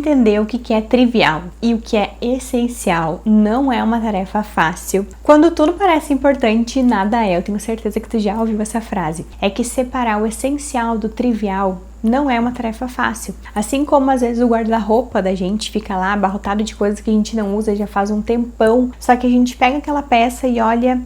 entender o que é trivial e o que é essencial não é uma tarefa fácil. Quando tudo parece importante, nada é. Eu tenho certeza que tu já ouviu essa frase. É que separar o essencial do trivial não é uma tarefa fácil. Assim como às vezes o guarda-roupa da gente fica lá abarrotado de coisas que a gente não usa já faz um tempão, só que a gente pega aquela peça e olha,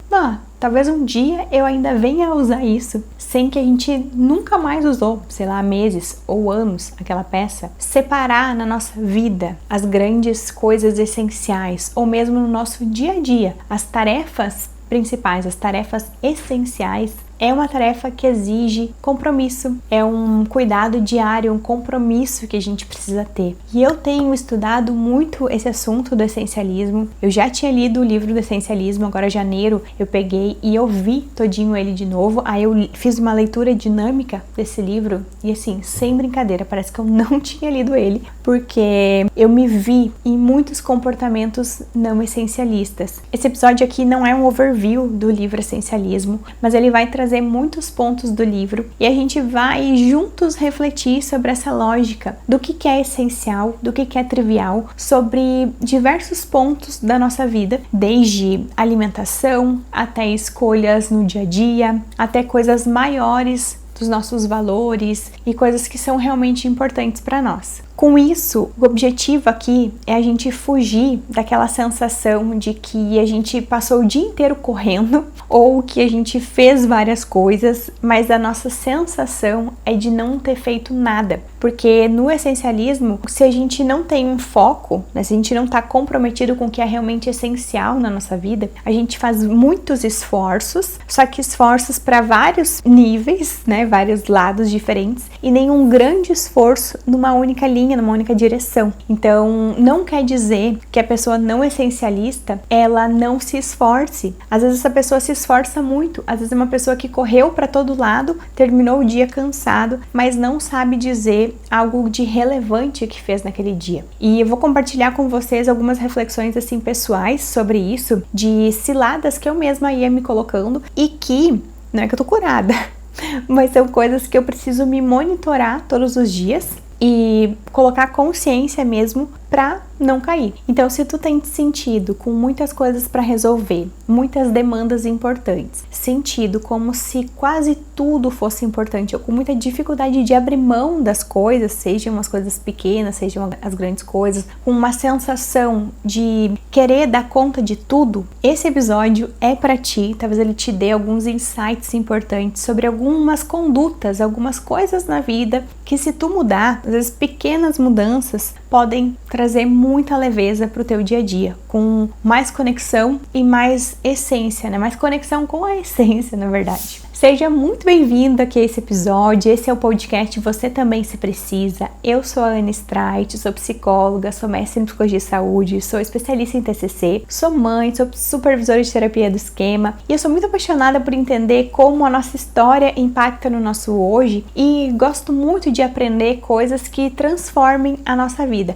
talvez um dia eu ainda venha a usar isso, sem que a gente nunca mais usou, sei lá, meses ou anos aquela peça. Separar na nossa vida as grandes coisas essenciais, ou mesmo no nosso dia a dia, as tarefas principais, as tarefas essenciais, é uma tarefa que exige compromisso, é um cuidado diário, um compromisso que a gente precisa ter. E eu tenho estudado muito esse assunto do essencialismo. Eu já tinha lido o livro do essencialismo, agora em janeiro eu peguei e eu vi todinho ele de novo. Aí eu fiz uma leitura dinâmica desse livro e assim, sem brincadeira, parece que eu não tinha lido ele, porque eu me vi em muitos comportamentos não essencialistas. Esse episódio aqui não é um overview do livro Essencialismo, mas ele vai trazer muitos pontos do livro e a gente vai juntos refletir sobre essa lógica do que é essencial, do que é trivial, sobre diversos pontos da nossa vida, desde alimentação até escolhas no dia a dia, até coisas maiores dos nossos valores e coisas que são realmente importantes para nós. Com isso, o objetivo aqui é a gente fugir daquela sensação de que a gente passou o dia inteiro correndo ou que a gente fez várias coisas, mas a nossa sensação é de não ter feito nada. Porque no essencialismo, se a gente não tem um foco, né, se a gente não está comprometido com o que é realmente essencial na nossa vida, a gente faz muitos esforços, só que esforços para vários níveis, né, vários lados diferentes, e nenhum grande esforço numa única linha, numa única direção. Então, não quer dizer que a pessoa não essencialista, ela não se esforce. Às vezes essa pessoa se esforça muito, às vezes é uma pessoa que correu para todo lado, terminou o dia cansado, mas não sabe dizer algo de relevante que fez naquele dia. E eu vou compartilhar com vocês algumas reflexões assim pessoais sobre isso, de ciladas que eu mesma ia me colocando e que, não é que eu tô curada, mas são coisas que eu preciso me monitorar todos os dias e colocar consciência mesmo pra não cair. Então, se tu tem sentido com muitas coisas para resolver, muitas demandas importantes, sentido como se quase tudo fosse importante, ou com muita dificuldade de abrir mão das coisas, sejam as coisas pequenas, sejam as grandes coisas, com uma sensação de querer dar conta de tudo, esse episódio é para ti. Talvez ele te dê alguns insights importantes sobre algumas condutas, algumas coisas na vida que, se tu mudar, às vezes pequenas mudanças podem trazer muita leveza para o teu dia a dia, com mais conexão e mais essência, né? Mais conexão com a essência, na verdade. Seja muito bem-vindo aqui a esse episódio. Esse é o podcast Você Também Se Precisa. Eu sou a Ana Streit, sou psicóloga, sou mestre em psicologia e saúde, sou especialista em TCC, sou mãe, sou supervisora de terapia do esquema e eu sou muito apaixonada por entender como a nossa história impacta no nosso hoje e gosto muito de aprender coisas que transformem a nossa vida.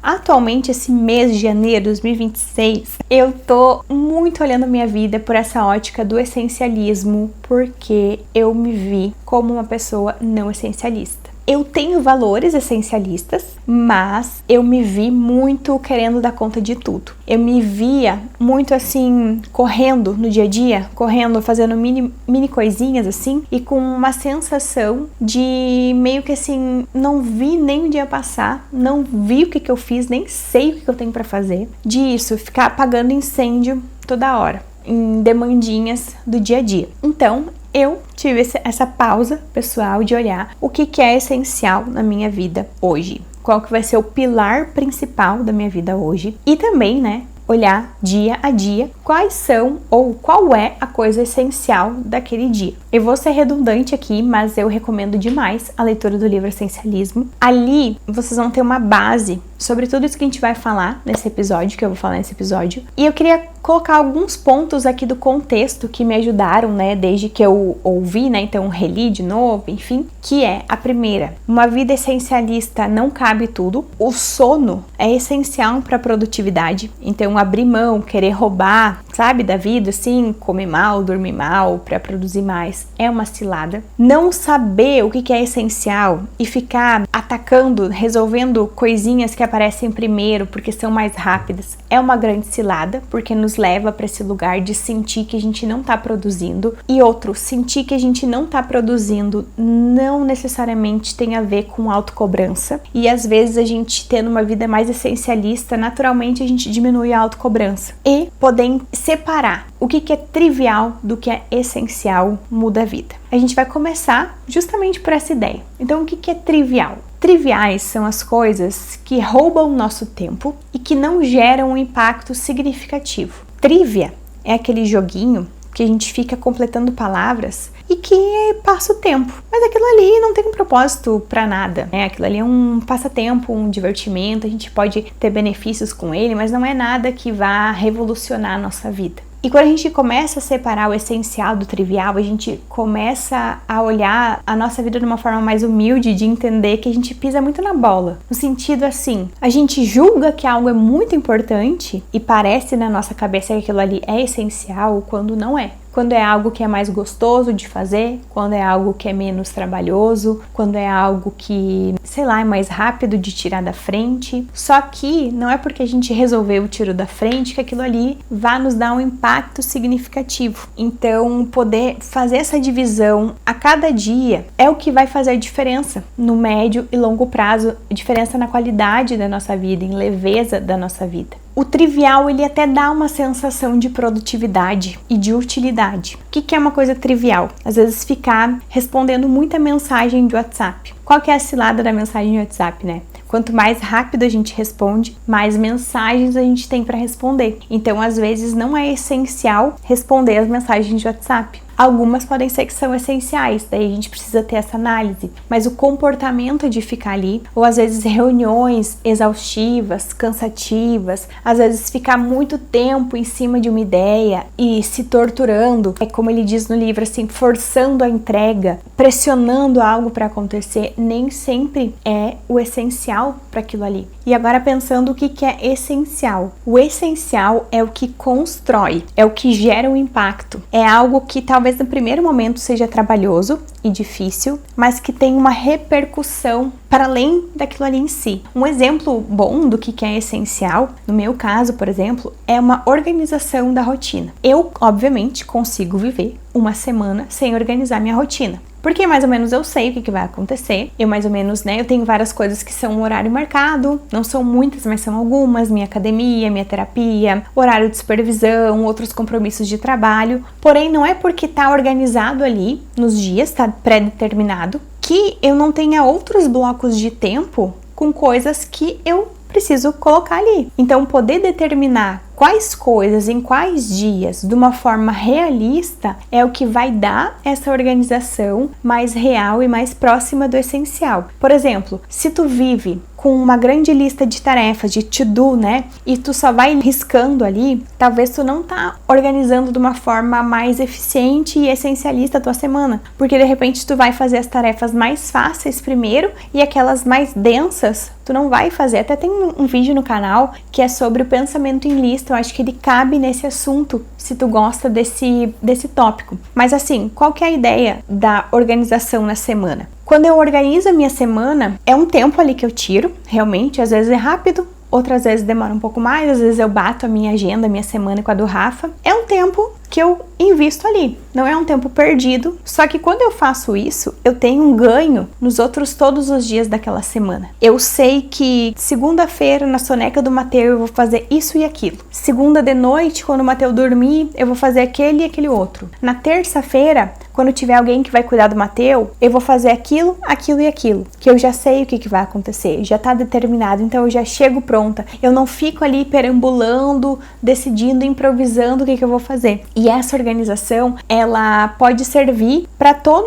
Atualmente, esse mês de janeiro de 2026, eu tô muito olhando a minha vida por essa ótica do essencialismo, porque eu me vi como uma pessoa não essencialista. Eu tenho valores essencialistas, mas eu me vi muito querendo dar conta de tudo. Eu me via muito assim, correndo no dia a dia, correndo, fazendo mini coisinhas assim, e com uma sensação de meio que assim, não vi nem o dia passar, não vi o que eu fiz, nem sei o que eu tenho pra fazer. Disso, ficar apagando incêndio toda hora, em demandinhas do dia a dia. Então, eu tive essa pausa pessoal de olhar o que é essencial na minha vida hoje. Qual que vai ser o pilar principal da minha vida hoje. E também, né, olhar dia a dia quais são ou qual é a coisa essencial daquele dia. Eu vou ser redundante aqui, mas eu recomendo demais a leitura do livro Essencialismo. Ali vocês vão ter uma base sobre tudo isso que a gente vai falar nesse episódio, que eu vou falar nesse episódio. E eu queria colocar alguns pontos aqui do contexto que me ajudaram, né, desde que eu ouvi, né, então reli de novo, enfim, que é a primeira: uma vida essencialista não cabe tudo. O sono é essencial para a produtividade, então Então, abrir mão, querer roubar, sabe, da vida, assim, comer mal, dormir mal para produzir mais, é uma cilada. Não saber o que é essencial e ficar atacando, resolvendo coisinhas que aparecem primeiro porque são mais rápidas, é uma grande cilada, porque nos leva para esse lugar de sentir que a gente não tá produzindo. E outro, sentir que a gente não tá produzindo não necessariamente tem a ver com autocobrança. E às vezes a gente tendo uma vida mais essencialista, naturalmente a gente diminui a autocobrança. E poder separar o que é trivial do que é essencial muda a vida. A gente vai começar justamente por essa ideia. Então, o que é trivial? Triviais são as coisas que roubam o nosso tempo e que não geram um impacto significativo. Trivia é aquele joguinho que a gente fica completando palavras e que passa o tempo. Mas aquilo ali não tem um propósito para nada, né? Aquilo ali é um passatempo, um divertimento, a gente pode ter benefícios com ele, mas não é nada que vá revolucionar a nossa vida. E quando a gente começa a separar o essencial do trivial, a gente começa a olhar a nossa vida de uma forma mais humilde, de entender que a gente pisa muito na bola. No sentido assim, a gente julga que algo é muito importante e parece na nossa cabeça que aquilo ali é essencial quando não é. Quando é algo que é mais gostoso de fazer, quando é algo que é menos trabalhoso, quando é algo que, sei lá, é mais rápido de tirar da frente. Só que não é porque a gente resolveu o tiro da frente que aquilo ali vai nos dar um impacto significativo. Então, poder fazer essa divisão a cada dia é o que vai fazer a diferença no médio e longo prazo, diferença na qualidade da nossa vida, em leveza da nossa vida. O trivial, ele até dá uma sensação de produtividade e de utilidade. O que é uma coisa trivial? Às vezes ficar respondendo muita mensagem de WhatsApp. Qual que é a cilada da mensagem de WhatsApp, né? Quanto mais rápido a gente responde, mais mensagens a gente tem para responder. Então, às vezes, não é essencial responder as mensagens de WhatsApp. Algumas podem ser que são essenciais, daí a gente precisa ter essa análise. Mas o comportamento de ficar ali, ou às vezes reuniões exaustivas, cansativas, às vezes ficar muito tempo em cima de uma ideia e se torturando, é como ele diz no livro, assim, forçando a entrega, pressionando algo para acontecer, nem sempre é o essencial para aquilo ali. E agora pensando o que é essencial. O essencial é o que constrói, é o que gera um impacto. É algo que talvez no primeiro momento seja trabalhoso e difícil, mas que tem uma repercussão para além daquilo ali em si. Um exemplo bom do que é essencial, no meu caso, por exemplo, é uma organização da rotina. Eu, obviamente, consigo viver uma semana sem organizar minha rotina. Porque mais ou menos eu sei o que vai acontecer, eu mais ou menos, né, eu tenho várias coisas que são horário marcado, não são muitas, mas são algumas, minha academia, minha terapia, horário de supervisão, outros compromissos de trabalho, porém não é porque tá organizado ali nos dias, tá pré-determinado, que eu não tenha outros blocos de tempo com coisas que eu preciso colocar ali. Então, poder determinar quais coisas, em quais dias, de uma forma realista, é o que vai dar essa organização mais real e mais próxima do essencial. Por exemplo, se tu vive com uma grande lista de tarefas, de to-do, né? E tu só vai riscando ali, talvez tu não tá organizando de uma forma mais eficiente e essencialista a tua semana. Porque de repente tu vai fazer as tarefas mais fáceis primeiro e aquelas mais densas tu não vai fazer. Até tem um vídeo no canal que é sobre o pensamento em lista. Eu acho que ele cabe nesse assunto, se tu gosta desse tópico. Mas assim, qual que é a ideia da organização na semana? Quando eu organizo a minha semana, é um tempo ali que eu tiro, realmente, às vezes é rápido, outras vezes demora um pouco mais, às vezes eu bato a minha agenda, a minha semana com a do Rafa. É um tempo que eu invisto ali, não é um tempo perdido, só que quando eu faço isso, eu tenho um ganho nos outros todos os dias daquela semana. Eu sei que segunda-feira, na soneca do Mateu, eu vou fazer isso e aquilo. Segunda de noite, quando o Mateu dormir, eu vou fazer aquele e aquele outro. Na terça-feira, quando tiver alguém que vai cuidar do Mateu, eu vou fazer aquilo, aquilo e aquilo, que eu já sei o que vai acontecer, já tá determinado, então eu já chego pronta, eu não fico ali perambulando, decidindo, improvisando o que eu vou fazer. E essa organização, ela pode servir para todo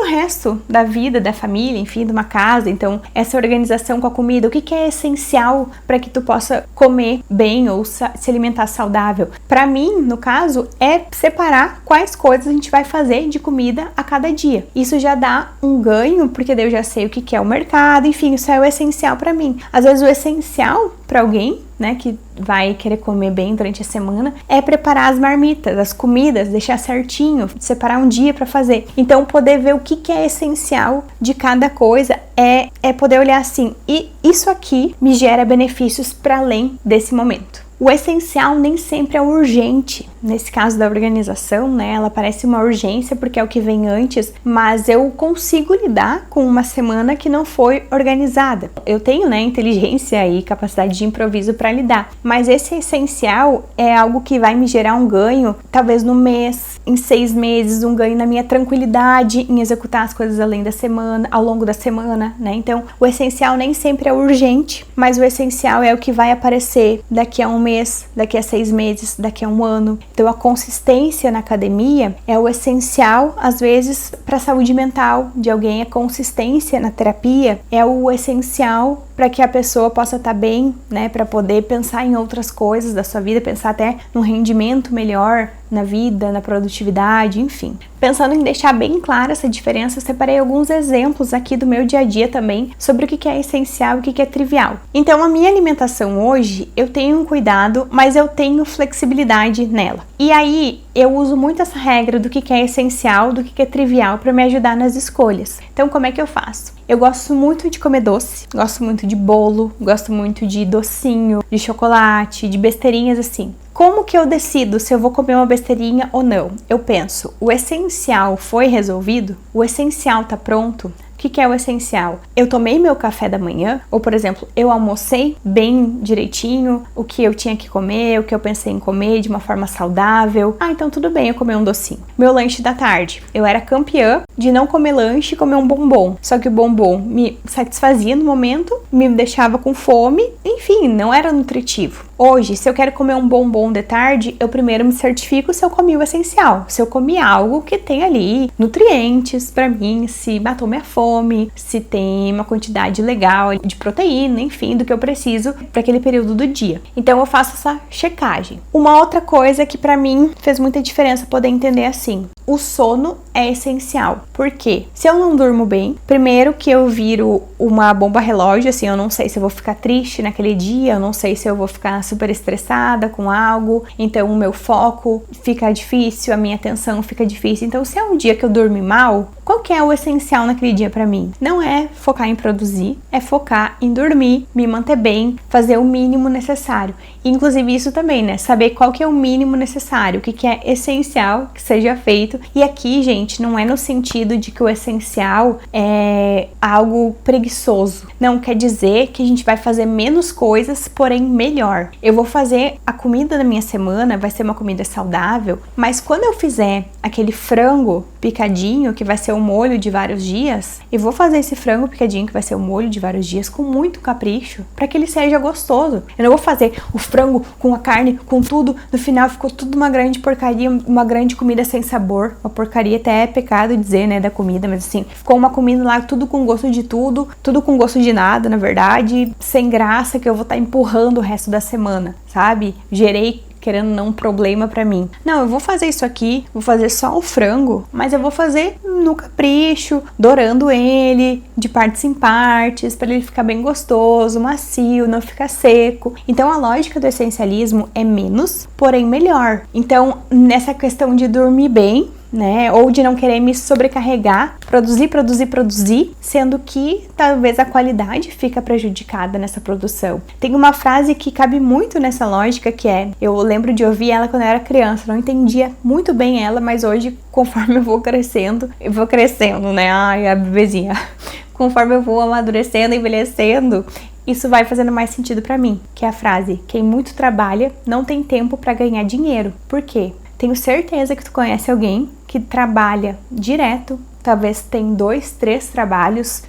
o resto da vida, da família, enfim, de uma casa. Então, essa organização com a comida, o que é essencial para que tu possa comer bem ou se alimentar saudável? Para mim, no caso, é separar quais coisas a gente vai fazer de comida a cada dia. Isso já dá um ganho, porque daí eu já sei o que é o mercado, enfim, isso é o essencial para mim. Às vezes o essencial para alguém, né, que vai querer comer bem durante a semana, é preparar as marmitas, as comidas, deixar certinho, separar um dia para fazer. Então, poder ver o que é essencial de cada coisa é poder olhar assim, e isso aqui me gera benefícios para além desse momento. O essencial nem sempre é urgente. Nesse caso da organização, né, ela parece uma urgência porque é o que vem antes, mas eu consigo lidar com uma semana que não foi organizada. Eu tenho, né, inteligência e capacidade de improviso para lidar, mas esse essencial é algo que vai me gerar um ganho, talvez no mês, em 6 meses, um ganho na minha tranquilidade em executar as coisas além da semana, ao longo da semana, né? Então, o essencial nem sempre é urgente, mas o essencial é o que vai aparecer daqui a um mês, daqui a 6 meses, daqui a um ano. Então, a consistência na academia é o essencial, às vezes, para a saúde mental de alguém. A consistência na terapia é o essencial para que a pessoa possa estar bem, né? Para poder pensar em outras coisas da sua vida, pensar até num rendimento melhor na vida, na produtividade, enfim. Pensando em deixar bem clara essa diferença, eu separei alguns exemplos aqui do meu dia a dia também sobre o que é essencial e o que é trivial. Então, a minha alimentação hoje, eu tenho um cuidado, mas eu tenho flexibilidade nela. E aí, eu uso muito essa regra do que é essencial, do que é trivial para me ajudar nas escolhas. Então, como é que eu faço? Eu gosto muito de comer doce, gosto muito de bolo, gosto muito de docinho, de chocolate, de besteirinhas assim. Como que eu decido se eu vou comer uma besteirinha ou não? Eu penso, o essencial foi resolvido? O essencial tá pronto? O que é o essencial? Eu tomei meu café da manhã, ou por exemplo, eu almocei bem direitinho, o que eu tinha que comer, o que eu pensei em comer de uma forma saudável. Então tudo bem eu comer um docinho. Meu lanche da tarde, eu era campeã de não comer lanche e comer um bombom. Só que o bombom me satisfazia no momento, me deixava com fome, enfim, não era nutritivo. Hoje, se eu quero comer um bombom de tarde, eu primeiro me certifico se eu comi o essencial, se eu comi algo que tem ali nutrientes pra mim, se matou minha fome, se tem uma quantidade legal de proteína, enfim, do que eu preciso para aquele período do dia. Então eu faço essa checagem. Uma outra coisa que pra mim fez muita diferença poder entender assim, o sono é essencial. Por quê? Se eu não durmo bem, primeiro que eu viro uma bomba relógio, assim, eu não sei se eu vou ficar triste naquele dia, eu não sei se eu vou ficar super estressada com algo, então o meu foco fica difícil, a minha atenção fica difícil. Então, se é um dia que eu dormi mal, qual que é o essencial naquele dia pra mim? Não é focar em produzir, é focar em dormir, me manter bem, fazer o mínimo necessário. Inclusive isso também, né? Saber qual que é o mínimo necessário, o que é essencial que seja feito. E aqui, gente, não é no sentido de que o essencial é algo preguiçoso. Não quer dizer que a gente vai fazer menos coisas, porém melhor. Eu vou fazer a comida da minha semana, vai ser uma comida saudável, mas quando eu fizer aquele frango picadinho, que vai ser um molho de vários dias, eu vou fazer esse frango picadinho, que vai ser um molho de vários dias, com muito capricho, para que ele seja gostoso. Eu não vou fazer o frango com a carne, com tudo, no final ficou tudo uma grande porcaria, uma grande comida sem sabor. Uma porcaria até é pecado dizer, né, da comida, mas assim, ficou uma comida lá, tudo com gosto de tudo com gosto de nada, na verdade, sem graça, que eu vou estar empurrando o resto da semana, sabe? Gerei querendo não um problema pra mim. Não, eu vou fazer isso aqui, vou fazer só o frango, mas eu vou fazer no capricho, dourando ele de partes em partes, para ele ficar bem gostoso, macio, não ficar seco. Então a lógica do essencialismo é menos, porém melhor. Então, nessa questão de dormir bem, né, ou de não querer me sobrecarregar, produzir, sendo que talvez a qualidade fica prejudicada nessa produção. Tem uma frase que cabe muito nessa lógica, que é, eu lembro de ouvir ela quando eu era criança, não entendia muito bem ela, mas hoje, conforme eu vou crescendo, né, ai, a bebezinha, conforme eu vou amadurecendo, envelhecendo, isso vai fazendo mais sentido pra mim, que é a frase, quem muito trabalha não tem tempo pra ganhar dinheiro. Por quê? Tenho certeza que tu conhece alguém que trabalha direto, talvez tem 2, 3 trabalhos,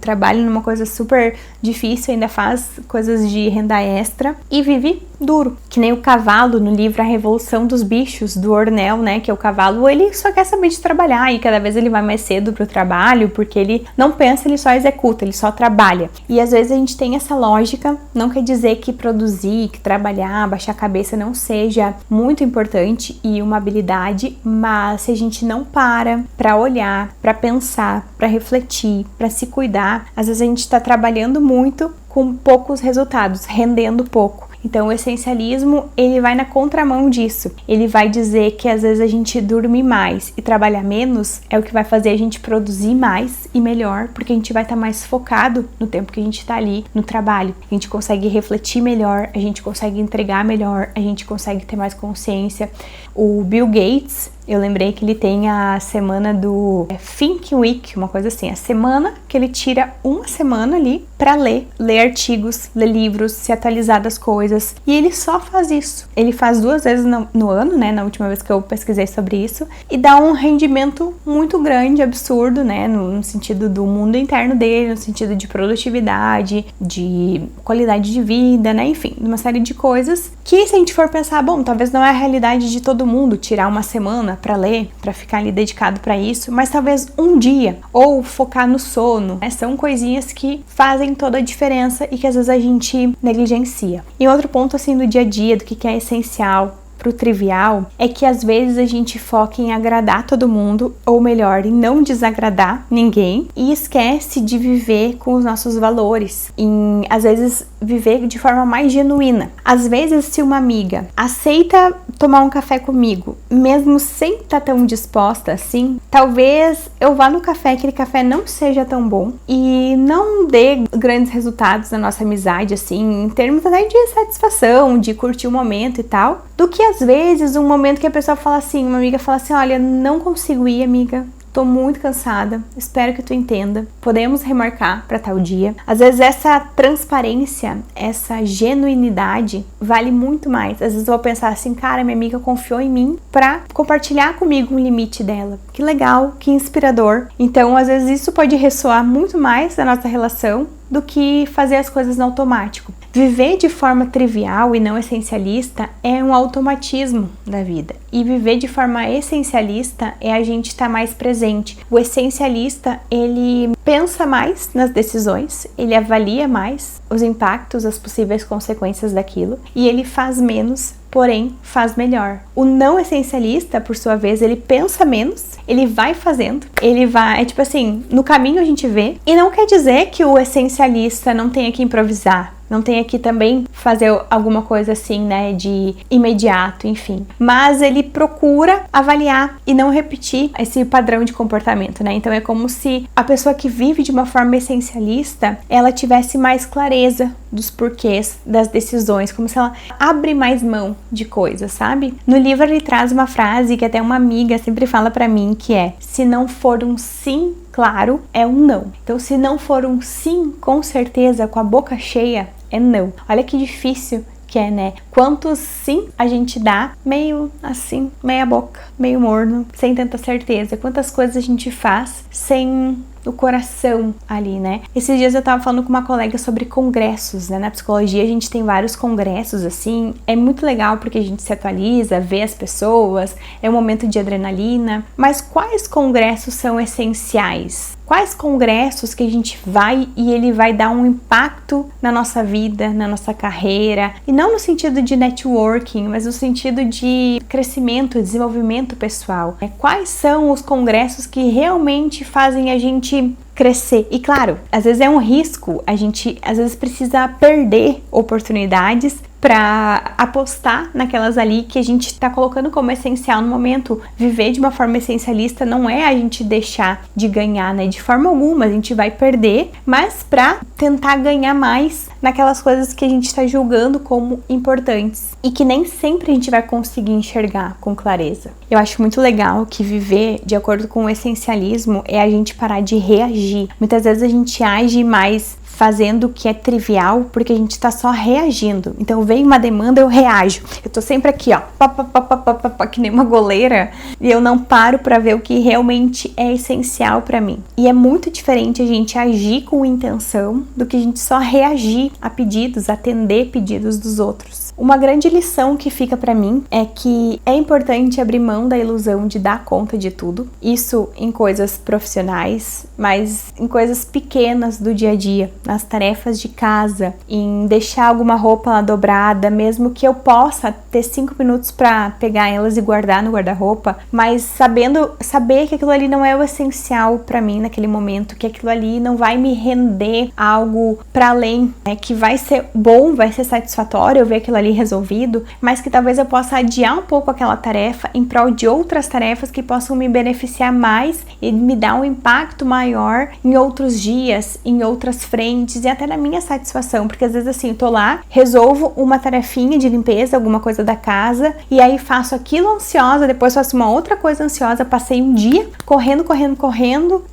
trabalha numa coisa super difícil, ainda faz coisas de renda extra e vive duro. Que nem o cavalo no livro A Revolução dos Bichos, do Ornell, né? Que é o cavalo, ele só quer saber de trabalhar e cada vez ele vai mais cedo pro trabalho, porque ele não pensa, ele só executa, ele só trabalha. E às vezes a gente tem essa lógica, não quer dizer que produzir, que trabalhar, baixar a cabeça não seja muito importante e uma habilidade, mas se a gente não para olhar, para pensar, para refletir, para se cuidar, às vezes a gente tá trabalhando muito com poucos resultados, rendendo pouco. Então o essencialismo, ele vai na contramão disso. Ele vai dizer que às vezes a gente dormir mais e trabalhar menos é o que vai fazer a gente produzir mais e melhor, porque a gente vai estar mais focado no tempo que a gente está ali no trabalho. A gente consegue refletir melhor, a gente consegue entregar melhor, a gente consegue ter mais consciência. O Bill Gates, eu lembrei que ele tem a semana do Think Week, uma coisa assim, a semana que ele tira uma semana ali para ler artigos, ler livros, se atualizar das coisas, e ele só faz isso. Ele faz 2 vezes no ano, né, na última vez que eu pesquisei sobre isso, e dá um rendimento muito grande, absurdo, né, no sentido do mundo interno dele, no sentido de produtividade, de qualidade de vida, né, enfim, uma série de coisas que, se a gente for pensar, bom, talvez não é a realidade de todo mundo tirar uma semana para ler, para ficar ali dedicado para isso, mas talvez um dia, ou focar no sono, né? São coisinhas que fazem toda a diferença e que às vezes a gente negligencia. E outro ponto assim do dia a dia, do que é essencial pro trivial, é que às vezes a gente foca em agradar todo mundo, ou melhor, em não desagradar ninguém, e esquece de viver com os nossos valores, em às vezes viver de forma mais genuína. Às vezes, se uma amiga aceita tomar um café comigo, mesmo sem estar tão disposta assim, talvez eu vá no café, aquele café não seja tão bom e não dê grandes resultados na nossa amizade, assim, em termos até de satisfação, de curtir o momento e tal, do que às vezes um momento que a pessoa fala assim, uma amiga fala assim, olha, não consigo ir, amiga, tô muito cansada, espero que tu entenda, podemos remarcar para tal dia. Às vezes essa transparência, essa genuinidade vale muito mais. Às vezes eu vou pensar assim, cara, minha amiga confiou em mim para compartilhar comigo um limite dela. Que legal, que inspirador. Então, às vezes isso pode ressoar muito mais na nossa relação do que fazer as coisas no automático. Viver de forma trivial e não essencialista é um automatismo da vida. E viver de forma essencialista é a gente estar mais presente. O essencialista, ele pensa mais nas decisões, ele avalia mais os impactos, as possíveis consequências daquilo, e ele faz menos, porém faz melhor. O não essencialista, por sua vez, ele pensa menos, ele vai fazendo, ele vai, é tipo assim, no caminho a gente vê, e não quer dizer que o essencialista não tenha que improvisar, não tenha que também fazer alguma coisa assim, né, de imediato, enfim. Mas ele procura avaliar e não repetir esse padrão de comportamento, né? Então é como se a pessoa que vive de uma forma essencialista, ela tivesse mais clareza dos porquês das decisões, como se ela abre mais mão de coisas, sabe? No livro ele traz uma frase que até uma amiga sempre fala pra mim, que é: se não for um sim claro, é um não. Então, se não for um sim com certeza, com a boca cheia, é não. Olha que difícil que é, né? Quantos sim a gente dá meio assim, meia boca, meio morno, sem tanta certeza. Quantas coisas a gente faz sem o coração ali, né? Esses dias eu tava falando com uma colega sobre congressos, né? Na psicologia a gente tem vários congressos, assim. É muito legal porque a gente se atualiza, vê as pessoas, é um momento de adrenalina. Mas quais congressos são essenciais? Quais congressos que a gente vai e ele vai dar um impacto na nossa vida, na nossa carreira? E não no sentido de networking, mas no sentido de crescimento, desenvolvimento pessoal. Quais são os congressos que realmente fazem a gente crescer? E claro, às vezes é um risco, a gente às vezes precisa perder oportunidades para apostar naquelas ali que a gente está colocando como essencial no momento. Viver de uma forma essencialista não é a gente deixar de ganhar, né? De forma alguma, a gente vai perder, mas para tentar ganhar mais naquelas coisas que a gente está julgando como importantes e que nem sempre a gente vai conseguir enxergar com clareza. Eu acho muito legal que viver de acordo com o essencialismo é a gente parar de reagir. Muitas vezes a gente age mais fazendo o que é trivial porque a gente tá só reagindo. Então vem uma demanda, eu reajo. Eu tô sempre aqui, ó, que nem uma goleira, e eu não paro pra ver o que realmente é essencial pra mim. E é muito diferente a gente agir com intenção do que a gente só reagir a pedidos, atender pedidos dos outros. Uma grande lição que fica pra mim é que é importante abrir mão da ilusão de dar conta de tudo. Isso em coisas profissionais, mas em coisas pequenas do dia a dia, nas tarefas de casa, em deixar alguma roupa lá dobrada, mesmo que eu possa ter 5 minutos para pegar elas e guardar no guarda-roupa, mas saber que aquilo ali não é o essencial para mim naquele momento, que aquilo ali não vai me render algo para além, né, que vai ser bom, vai ser satisfatório eu ver aquilo ali resolvido, mas que talvez eu possa adiar um pouco aquela tarefa em prol de outras tarefas que possam me beneficiar mais e me dar um impacto maior em outros dias, em outras frentes e até na minha satisfação, porque às vezes assim, eu tô lá, resolvo uma tarefinha de limpeza, alguma coisa da casa, e aí faço aquilo ansiosa, depois faço uma outra coisa ansiosa, passei um dia correndo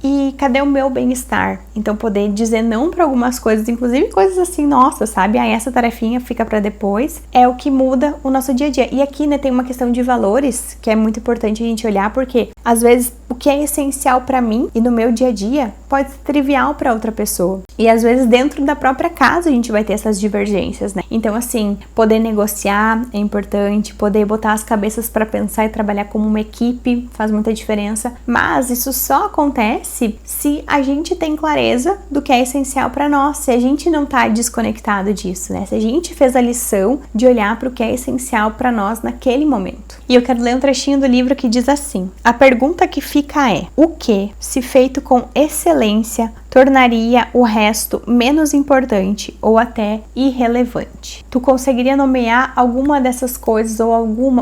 e cadê o meu bem-estar? Então poder dizer não para algumas coisas, inclusive coisas assim, nossa, sabe? Aí essa tarefinha fica para depois, é o que muda o nosso dia a dia. E aqui, né, tem uma questão de valores que é muito importante a gente olhar, porque às vezes o que é essencial para mim e no meu dia a dia pode ser trivial para outra pessoa. E às vezes dentro da própria casa a gente vai ter essas divergências, né? Então assim, poder negociar é importante, poder botar as cabeças para pensar e trabalhar como uma equipe faz muita diferença, mas isso só acontece se a gente tem clareza do que é essencial para nós, se a gente não tá desconectado disso, né? Se a gente fez a lição de olhar para o que é essencial para nós naquele momento. E eu quero ler um trechinho do livro que diz assim: a pergunta que fica é: o que, se feito com excelência, tornaria o resto menos importante ou até irrelevante? Tu conseguiria nomear alguma dessas coisas ou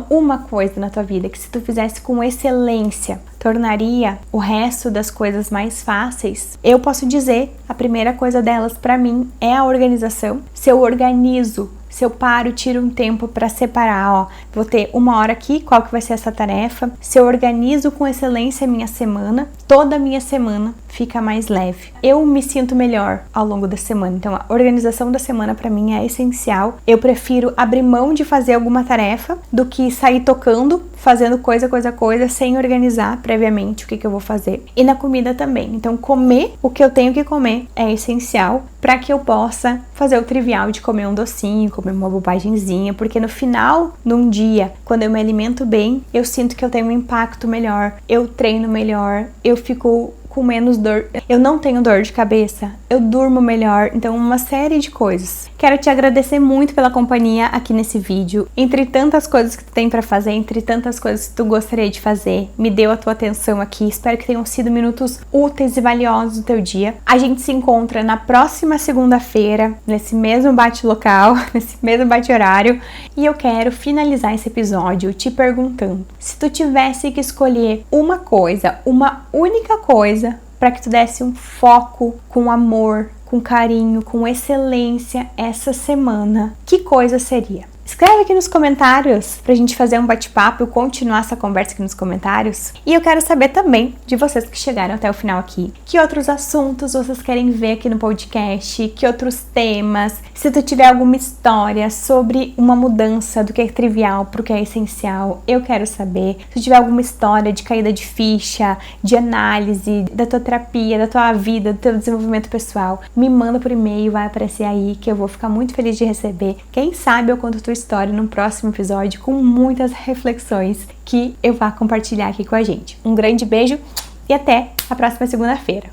uma coisa na tua vida que, se tu fizesse com excelência, tornaria o resto das coisas mais fáceis? Eu posso dizer, a primeira coisa delas para mim é a organização. Se eu organizo, se eu paro, tiro um tempo para separar, ó, vou ter 1 hora aqui, qual que vai ser essa tarefa? Se eu organizo com excelência a minha semana, toda a minha semana fica mais leve. Eu me sinto melhor ao longo da semana. Então, a organização da semana para mim é essencial. Eu prefiro abrir mão de fazer alguma tarefa do que sair tocando, fazendo coisa, sem organizar previamente o que eu vou fazer. E na comida também. Então, comer o que eu tenho que comer é essencial para que eu possa fazer o trivial de comer um docinho, comer uma bobagemzinha, porque no final de um dia, quando eu me alimento bem, eu sinto que eu tenho um impacto melhor, eu treino melhor, eu fico com menos dor, eu não tenho dor de cabeça, eu durmo melhor, então uma série de coisas. Quero te agradecer muito pela companhia aqui nesse vídeo. Entre tantas coisas que tu tem pra fazer, entre tantas coisas que tu gostaria de fazer, me deu a tua atenção aqui. Espero que tenham sido minutos úteis e valiosos do teu dia. A gente se encontra na próxima segunda-feira, nesse mesmo bate-local, nesse mesmo bate-horário, e eu quero finalizar esse episódio te perguntando: se tu tivesse que escolher uma coisa, uma única coisa, para que tu desse um foco com amor, com carinho, com excelência essa semana, que coisa seria? Escreve aqui nos comentários pra gente fazer um bate-papo e continuar essa conversa aqui nos comentários. E eu quero saber também de vocês que chegaram até o final aqui, que outros assuntos vocês querem ver aqui no podcast, que outros temas, se tu tiver alguma história sobre uma mudança do que é trivial pro que é essencial, eu quero saber. Se tiver alguma história de caída de ficha, de análise, da tua terapia, da tua vida, do teu desenvolvimento pessoal, me manda por e-mail, vai aparecer aí, que eu vou ficar muito feliz de receber. Quem sabe eu conto tua história no próximo episódio com muitas reflexões que eu vá compartilhar aqui com a gente. Um grande beijo e até a próxima segunda-feira.